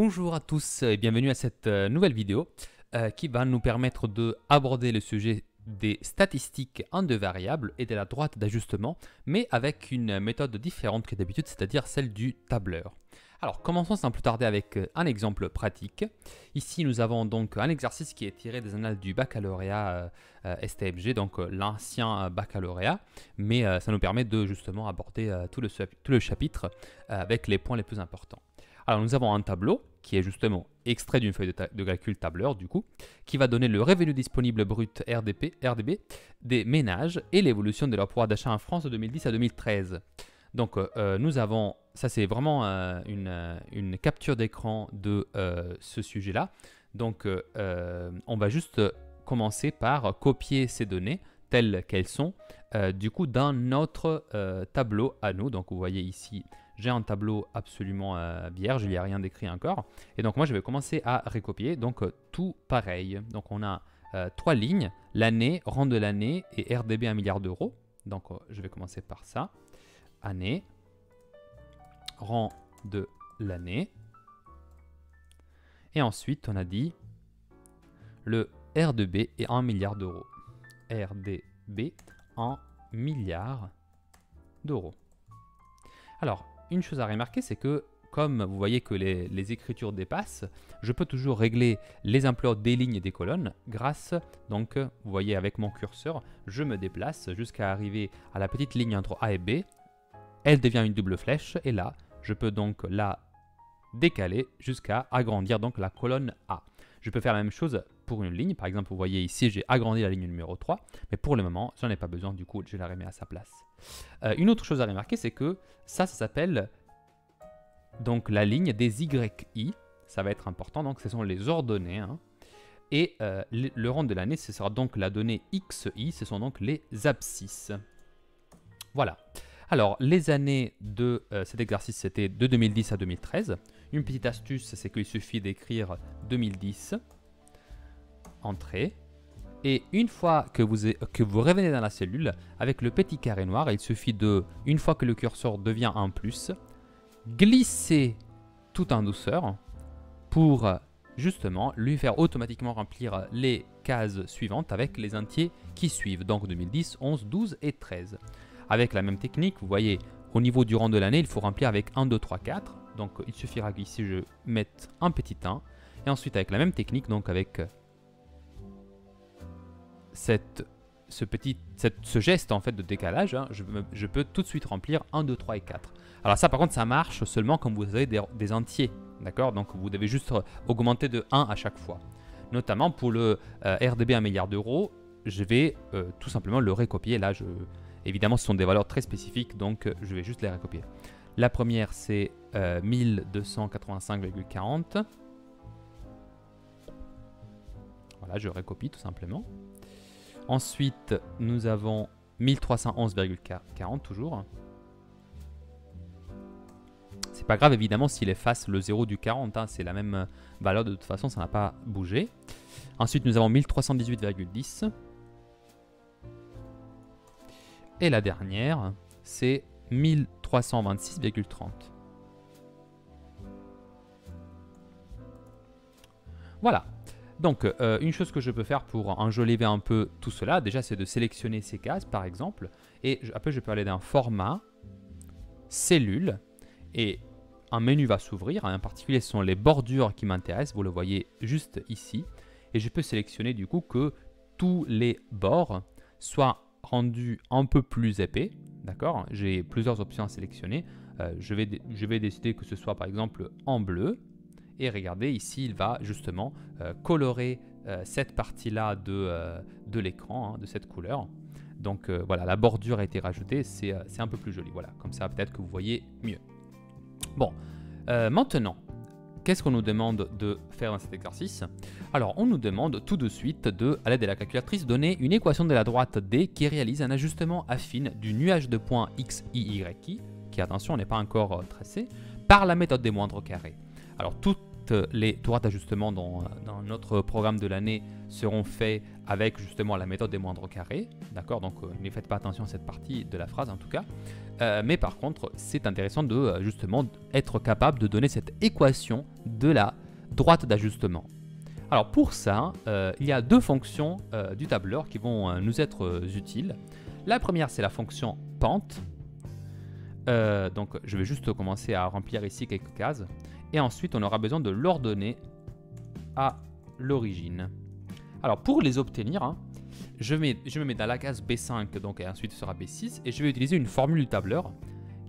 Bonjour à tous et bienvenue à cette nouvelle vidéo qui va nous permettre d'aborder le sujet des statistiques en deux variables et de la droite d'ajustement, mais avec une méthode différente que d'habitude, c'est-à-dire celle du tableur. Alors commençons sans plus tarder avec un exemple pratique. Ici nous avons donc un exercice qui est tiré des annales du baccalauréat STFG, donc l'ancien baccalauréat, mais ça nous permet de justement aborder tout le chapitre avec les points les plus importants. Alors nous avons un tableau qui est justement extrait d'une feuille de calcul tableur du coup, qui va donner le revenu disponible brut RDB des ménages et l'évolution de leur pouvoir d'achat en France de 2010 à 2013. Donc nous avons, ça c'est vraiment une capture d'écran de ce sujet-là. Donc on va juste commencer par copier ces données telles qu'elles sont du coup dans notre tableau à nous. Donc vous voyez ici, j'ai un tableau absolument vierge, il n'y a rien d'écrit encore. Et donc moi je vais commencer à recopier, donc tout pareil. Donc on a trois lignes, l'année, rang de l'année et RDB 1 milliard d'euros. Donc je vais commencer par ça. Année, rang de l'année. Et ensuite on a dit le RDB est 1 milliard d'euros. RDB 1 milliard d'euros. Alors, une chose à remarquer, c'est que comme vous voyez que les écritures dépassent, je peux toujours régler les ampleurs des lignes et des colonnes grâce, donc vous voyez avec mon curseur, je me déplace jusqu'à arriver à la petite ligne entre A et B. Elle devient une double flèche et là, je peux donc la décaler jusqu'à agrandir donc la colonne A. Je peux faire la même chose pour une ligne. Par exemple, vous voyez ici, j'ai agrandi la ligne numéro 3, mais pour le moment, j'en ai pas besoin, du coup, je la remets à sa place. Une autre chose à remarquer, c'est que ça s'appelle donc la ligne des YI. Ça va être important, donc ce sont les ordonnées. Hein. Et le rang de l'année, ce sera donc la donnée XI, ce sont donc les abscisses. Voilà. Alors, les années de cet exercice, c'était de 2010 à 2013. Une petite astuce, c'est qu'il suffit d'écrire 2010, entrée. Et une fois que vous revenez dans la cellule, avec le petit carré noir, il suffit de, une fois que le curseur devient un plus, glisser tout en douceur pour justement lui faire automatiquement remplir les cases suivantes avec les entiers qui suivent, donc 2010, 11, 12 et 13. Avec la même technique, vous voyez, au niveau du rang de l'année, il faut remplir avec 1, 2, 3, 4. Donc, il suffira qu'ici, je mette un petit 1. Et ensuite, avec la même technique, donc avec ce geste en fait de décalage, hein, je peux tout de suite remplir 1, 2, 3 et 4. Alors ça, par contre, ça marche seulement quand vous avez des entiers. D'accord? Donc, vous devez juste augmenter de 1 à chaque fois. Notamment pour le RDB 1 milliard d'euros, je vais tout simplement le recopier. Là, évidemment, ce sont des valeurs très spécifiques, donc je vais juste les recopier. La première, c'est 1285,40. Voilà, je recopie tout simplement. Ensuite, nous avons 1311,40 toujours. C'est pas grave, évidemment, s'il efface le 0 du 40. Hein, c'est la même valeur, de toute façon, ça n'a pas bougé. Ensuite, nous avons 1318,10. Et la dernière, c'est 1326,30. Voilà. Donc, une chose que je peux faire pour enjoliver un peu tout cela, déjà, c'est de sélectionner ces cases, par exemple. Et après, je peux aller dans Format, Cellule, et un menu va s'ouvrir. En particulier, ce sont les bordures qui m'intéressent. Vous le voyez juste ici. Et je peux sélectionner du coup que tous les bords soient rendus un peu plus épais. D'accord? J'ai plusieurs options à sélectionner. Je vais décider que ce soit par exemple en bleu. Et regardez, ici, il va justement colorer cette partie-là de l'écran, hein, de cette couleur. Donc voilà, la bordure a été rajoutée, c'est un peu plus joli. Voilà, comme ça, peut-être que vous voyez mieux. Bon, maintenant, qu'est-ce qu'on nous demande de faire dans cet exercice? Alors, on nous demande tout de suite de, à l'aide de la calculatrice, donner une équation de la droite D qui réalise un ajustement affine du nuage de points x, y, qui, attention, n'est pas encore tracé, par la méthode des moindres carrés. Alors, tout toutes les droites d'ajustement dans notre programme de l'année seront faits avec justement la méthode des moindres carrés. D'accord, donc ne faites pas attention à cette partie de la phrase en tout cas. Mais par contre, c'est intéressant de justement être capable de donner cette équation de la droite d'ajustement. Alors pour ça, il y a deux fonctions du tableur qui vont nous être utiles. La première, c'est la fonction pente. Donc je vais juste commencer à remplir ici quelques cases. Et ensuite, on aura besoin de l'ordonner à l'origine. Alors pour les obtenir, hein, je me mets dans la case B5, donc, et ensuite ce sera B6. Et je vais utiliser une formule du tableur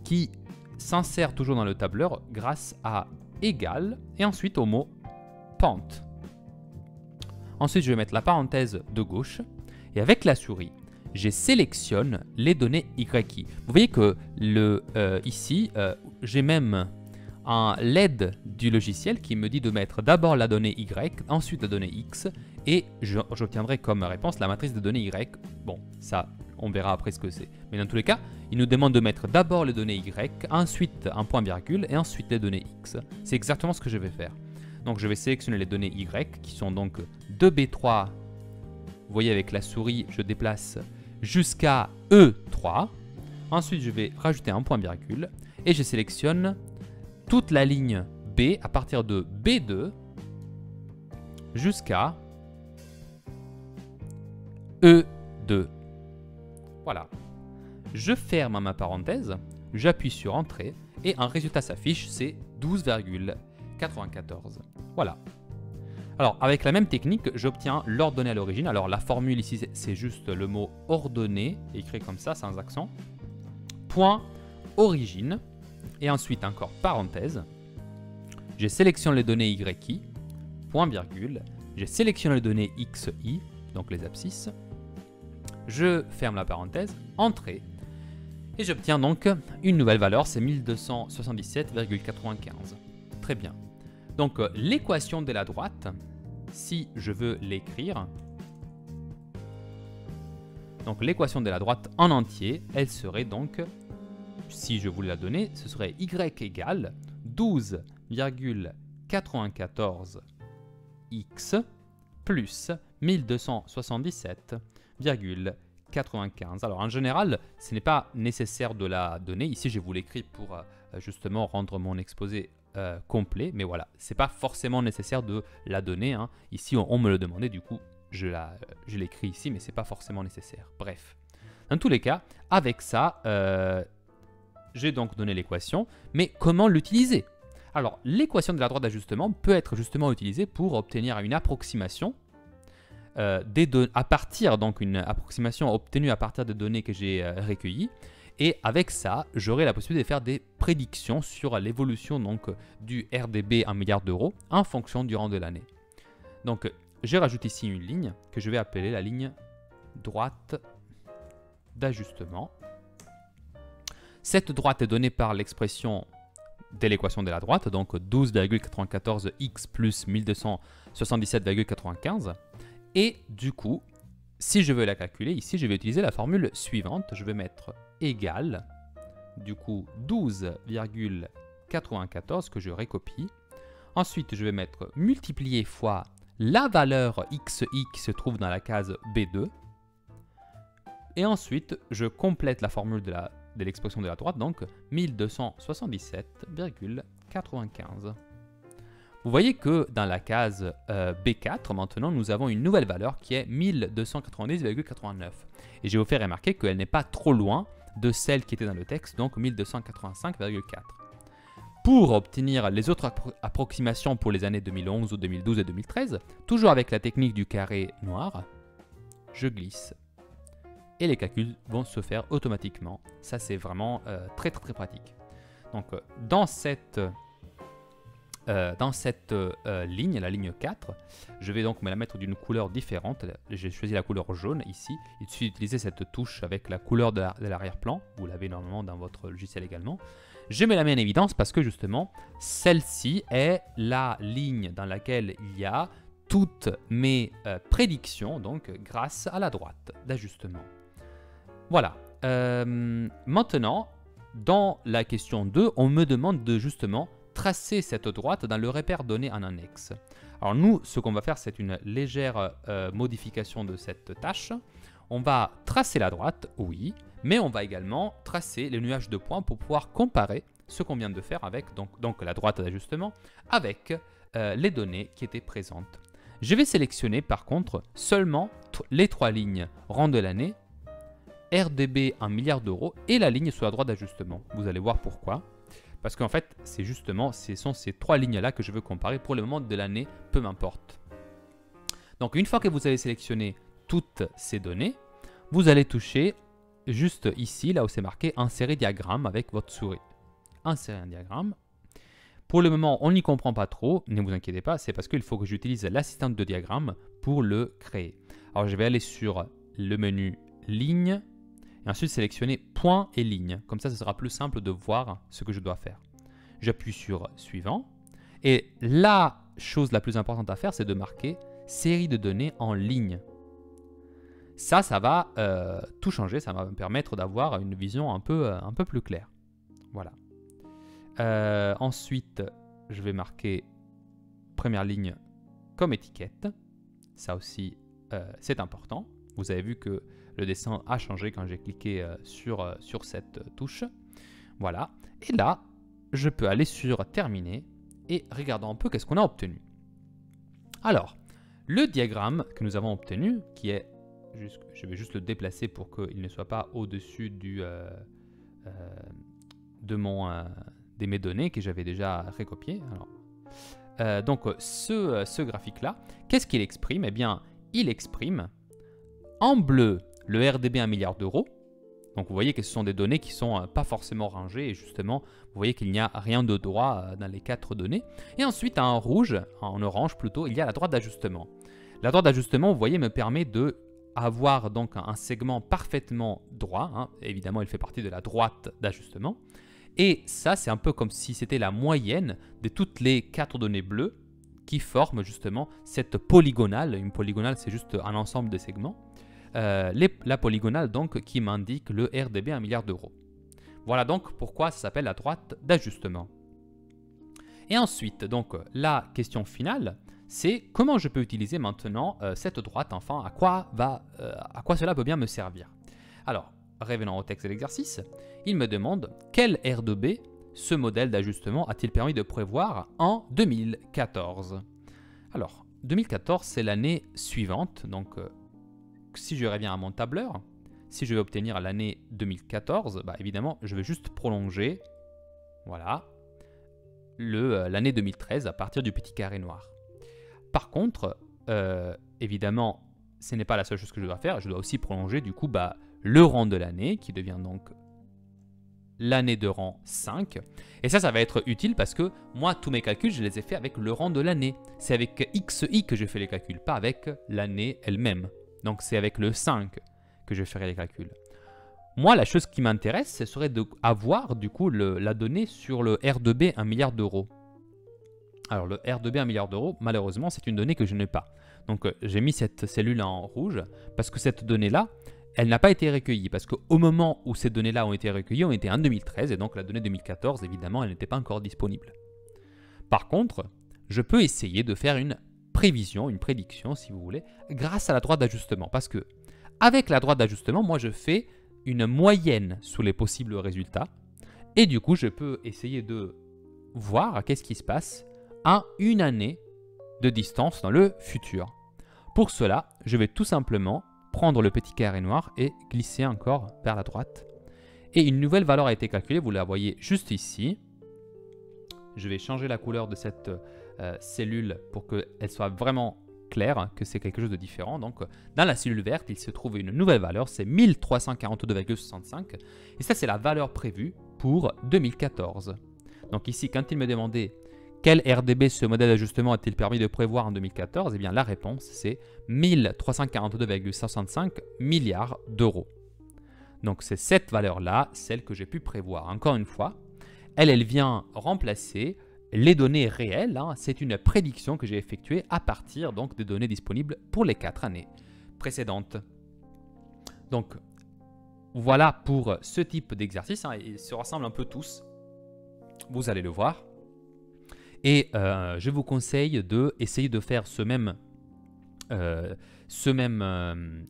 qui s'insère toujours dans le tableur grâce à égal et ensuite au mot pente. Ensuite, je vais mettre la parenthèse de gauche. Et avec la souris, je sélectionne les données YI. Vous voyez que ici, j'ai même un LED du logiciel qui me dit de mettre d'abord la donnée Y, ensuite la donnée X, et j'obtiendrai comme réponse la matrice de données Y. Bon, ça, on verra après ce que c'est. Mais dans tous les cas, il nous demande de mettre d'abord les données Y, ensuite un point virgule, et ensuite les données X. C'est exactement ce que je vais faire. Donc je vais sélectionner les données Y, qui sont donc 2B3. Vous voyez, avec la souris, je déplace jusqu'à E3. Ensuite, je vais rajouter un point virgule, et je sélectionne toute la ligne B à partir de B2 jusqu'à E2. Voilà. Je ferme ma parenthèse, j'appuie sur Entrée et un résultat s'affiche, c'est 12,94. Voilà. Alors, avec la même technique, j'obtiens l'ordonnée à l'origine. Alors, la formule ici, c'est juste le mot ordonnée, écrit comme ça, sans accent. Point origine. Et ensuite, encore parenthèse. Je sélectionne les données YI, point virgule. Je sélectionne les données XI, donc les abscisses. Je ferme la parenthèse, entrée. Et j'obtiens donc une nouvelle valeur, c'est 1277,95. Très bien. Donc, l'équation de la droite, si je veux l'écrire, donc l'équation de la droite en entier, elle serait donc, si je voulais la donner, ce serait y égale 12,94x plus 1277,95. Alors en général, ce n'est pas nécessaire de la donner. Ici, je vous l'écris pour justement rendre mon exposé complet. Mais voilà, ce n'est pas forcément nécessaire de la donner, hein. Ici, on me le demandait, du coup, je l'écris ici, mais ce n'est pas forcément nécessaire. Bref, dans tous les cas, avec ça, j'ai donc donné l'équation, mais comment l'utiliser? Alors, l'équation de la droite d'ajustement peut être justement utilisée pour obtenir une approximation à partir, donc une approximation obtenue à partir des données que j'ai recueillies. Et avec ça, j'aurai la possibilité de faire des prédictions sur l'évolution donc du RDB en milliards d'euros en fonction du rang de l'année. Donc, je rajoute ici une ligne que je vais appeler la ligne droite d'ajustement. Cette droite est donnée par l'expression de l'équation de la droite, donc 12,94x plus 1277,95. Et du coup, si je veux la calculer, ici, je vais utiliser la formule suivante. Je vais mettre égal, du coup, 12,94 que je récopie. Ensuite, je vais mettre multiplié fois la valeur xi qui se trouve dans la case B2. Et ensuite, je complète la formule de l'expression de la droite, donc 1277,95. Vous voyez que dans la case B4, maintenant, nous avons une nouvelle valeur qui est 1290,89. Et je vais vous faire remarquer qu'elle n'est pas trop loin de celle qui était dans le texte, donc 1285,4. Pour obtenir les autres approximations pour les années 2011, 2012 et 2013, toujours avec la technique du carré noir, je glisse. Et les calculs vont se faire automatiquement. Ça, c'est vraiment très pratique. Donc, dans cette ligne, la ligne 4, je vais donc me la mettre d'une couleur différente. J'ai choisi la couleur jaune ici. Il suffit d'utiliser cette touche avec la couleur de l'arrière-plan. Vous l'avez normalement dans votre logiciel également. Je me la mets en évidence parce que justement, celle-ci est la ligne dans laquelle il y a toutes mes prédictions, donc grâce à la droite d'ajustement. Voilà. Maintenant, dans la question 2, on me demande de justement tracer cette droite dans le repère donné en annexe. Alors nous, ce qu'on va faire, c'est une légère modification de cette tâche. On va tracer la droite, oui, mais on va également tracer les nuages de points pour pouvoir comparer ce qu'on vient de faire avec donc la droite d'ajustement avec les données qui étaient présentes. Je vais sélectionner par contre seulement les 3 lignes rang de l'année, RDB 1 milliard d'euros et la ligne sur la droite d'ajustement. Vous allez voir pourquoi. Parce qu'en fait, c'est justement, ce sont ces 3 lignes-là que je veux comparer pour le moment de l'année, peu m'importe. Donc une fois que vous avez sélectionné toutes ces données, vous allez toucher juste ici, là où c'est marqué insérer diagramme avec votre souris. Insérer un diagramme. Pour le moment, on n'y comprend pas trop, ne vous inquiétez pas, c'est parce qu'il faut que j'utilise l'assistante de diagramme pour le créer. Alors je vais aller sur le menu ligne et ensuite sélectionner point et ligne. Comme ça, ce sera plus simple de voir ce que je dois faire. J'appuie sur suivant et la chose la plus importante à faire, c'est de marquer série de données en ligne. Ça va tout changer, ça va me permettre d'avoir une vision un peu plus claire. Voilà. Ensuite, je vais marquer première ligne comme étiquette. Ça aussi, c'est important. Vous avez vu que le dessin a changé quand j'ai cliqué sur cette touche. Voilà. Et là, je peux aller sur terminer et regarder un peu qu'est-ce qu'on a obtenu. Alors, le diagramme que nous avons obtenu, qui est, je vais juste le déplacer pour qu'il ne soit pas au-dessus de mes données que j'avais déjà recopiées. Donc ce graphique-là, qu'est-ce qu'il exprime? Eh bien, il exprime en bleu le RDB 1 milliard d'euros. Donc vous voyez que ce sont des données qui ne sont pas forcément rangées et justement, vous voyez qu'il n'y a rien de droit dans les 4 données. Et ensuite, en rouge, en orange plutôt, il y a la droite d'ajustement. La droite d'ajustement, vous voyez, me permet de avoir donc un segment parfaitement droit. Hein. Évidemment, il fait partie de la droite d'ajustement. Et ça, c'est un peu comme si c'était la moyenne de toutes les 4 données bleues qui forment justement cette polygonale. Une polygonale, c'est juste un ensemble de segments. La polygonale, donc, qui m'indique le RDB 1 milliard d'euros. Voilà donc pourquoi ça s'appelle la droite d'ajustement. Et ensuite, donc, la question finale, c'est comment je peux utiliser maintenant cette droite, enfin, à quoi cela peut bien me servir. Alors, revenons au texte de l'exercice, il me demande quel R2B ce modèle d'ajustement a-t-il permis de prévoir en 2014. Alors, 2014, c'est l'année suivante, donc si je reviens à mon tableur, si je veux obtenir l'année 2014, bah, évidemment, je vais juste prolonger, voilà, l'année 2013 à partir du petit carré noir. Par contre, évidemment, ce n'est pas la seule chose que je dois faire, je dois aussi prolonger du coup le rang de l'année qui devient donc l'année de rang 5. Et ça va être utile parce que moi, tous mes calculs, je les ai faits avec le rang de l'année. C'est avec XI que je fais les calculs, pas avec l'année elle-même. Donc c'est avec le 5 que je ferai les calculs. Moi, la chose qui m'intéresse, ce serait d'avoir du coup la donnée sur le R2B 1 milliard d'euros. Alors le R2B 1 milliard d'euros, malheureusement, c'est une donnée que je n'ai pas. Donc j'ai mis cette cellule en rouge parce que cette donnée-là, elle n'a pas été recueillie. Parce qu'au moment où ces données-là ont été recueillies, on était en 2013 et donc la donnée 2014, évidemment, elle n'était pas encore disponible. Par contre, je peux essayer de faire une prévision, une prédiction si vous voulez, grâce à la droite d'ajustement. Parce que avec la droite d'ajustement, moi je fais une moyenne sur les possibles résultats et du coup je peux essayer de voir qu'est-ce qui se passe à une année de distance dans le futur. Pour cela, je vais tout simplement prendre le petit carré noir et glisser encore vers la droite. Et une nouvelle valeur a été calculée, vous la voyez juste ici. Je vais changer la couleur de cette cellule pour qu'elle soit vraiment claire, que c'est quelque chose de différent. Donc, dans la cellule verte, il se trouve une nouvelle valeur, c'est 1342,65. Et ça, c'est la valeur prévue pour 2014. Donc ici, quand il me demandait quel RDB ce modèle d'ajustement a-t-il permis de prévoir en 2014, eh bien la réponse, c'est 1342,65 milliards d'euros. Donc c'est cette valeur-là, celle que j'ai pu prévoir. Encore une fois, elle vient remplacer les données réelles. Hein. C'est une prédiction que j'ai effectuée à partir donc, des données disponibles pour les 4 années précédentes. Donc voilà pour ce type d'exercice. Hein. Ils se ressemblent un peu tous. Vous allez le voir. Et je vous conseille d'essayer de faire ce même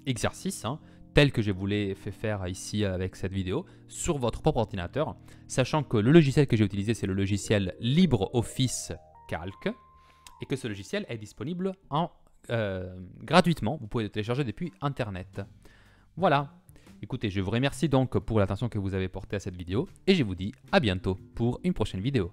exercice, hein, tel que je vous l'ai fait faire ici avec cette vidéo, sur votre propre ordinateur, sachant que le logiciel que j'ai utilisé, c'est le logiciel LibreOffice Calc, et que ce logiciel est disponible gratuitement. Vous pouvez le télécharger depuis Internet. Voilà. Écoutez, je vous remercie donc pour l'attention que vous avez portée à cette vidéo, et je vous dis à bientôt pour une prochaine vidéo.